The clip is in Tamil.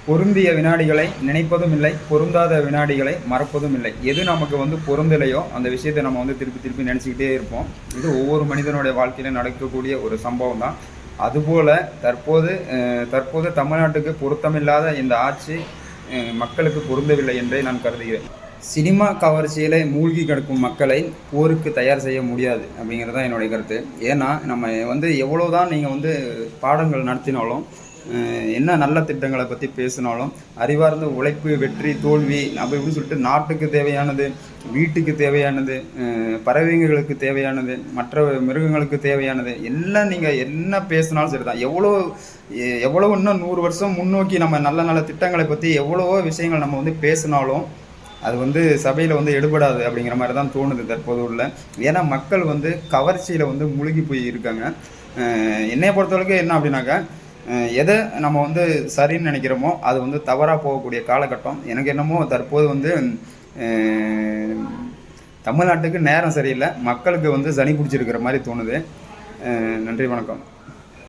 பொருந்திய வினாடிகளை நினைப்பதும் இல்லை, பொருந்தாத வினாடிகளை மறப்பதும் இல்லை. எது நமக்கு வந்து பொருந்தலையோ அந்த விஷயத்தை நம்ம வந்து திருப்பி திருப்பி நினச்சிக்கிட்டே இருப்போம். இது ஒவ்வொரு மனிதனுடைய வாழ்க்கையில நடக்கக்கூடிய ஒரு சம்பவம் தான். அதுபோல் தற்போது தமிழ்நாட்டுக்கு பொருத்தமில்லாத இந்த ஆட்சி மக்களுக்கு பொருந்தவில்லை என்றே நான் கருதுகிறேன். சினிமா கவர்ச்சியில் மூழ்கி கிடக்கும் மக்களை போருக்கு தயார் செய்ய முடியாது அப்படிங்கிறது தான் என்னுடைய கருத்து. ஏன்னா நம்ம வந்து எவ்வளோ தான் நீங்கள் வந்து பாடங்கள் நடத்தினாலும், என்ன நல்ல திட்டங்களை பற்றி பேசினாலும், அறிவார்ந்த உழைப்பு, வெற்றி, தோல்வி அப்படி இப்படின்னு சொல்லிட்டு நாட்டுக்கு தேவையானது, வீட்டுக்கு தேவையானது, பறவைங்களுக்கு தேவையானது, மற்ற மிருகங்களுக்கு தேவையானது எல்லாம் நீங்கள் என்ன பேசினாலும் சரி தான். எவ்வளோ இன்னும் 100 வருஷம் முன்னோக்கி நம்ம நல்ல நல்ல திட்டங்களை பற்றி எவ்வளவோ விஷயங்கள் நம்ம வந்து பேசினாலும் அது வந்து சபையில் வந்து எடுபடாது அப்படிங்கிற மாதிரி தான் தோணுது தற்போது உள்ள. ஏன்னா மக்கள் வந்து கவர்ச்சியில் வந்து முழுகி போய் இருக்காங்க. என்னைய பொறுத்தவரைக்கும் என்ன அப்படின்னாக்கா, எதை நம்ம வந்து சரின்னு நினைக்கிறோமோ அது வந்து தவறாக போகக்கூடிய காலகட்டம். எனக்கு என்னமோ தற்போது வந்து தமிழ்நாட்டுக்கு நேரம் சரியில்லை, மக்களுக்கு வந்து சனி பிடிச்சிருக்கிற மாதிரி தோணுது. நன்றி, வணக்கம்.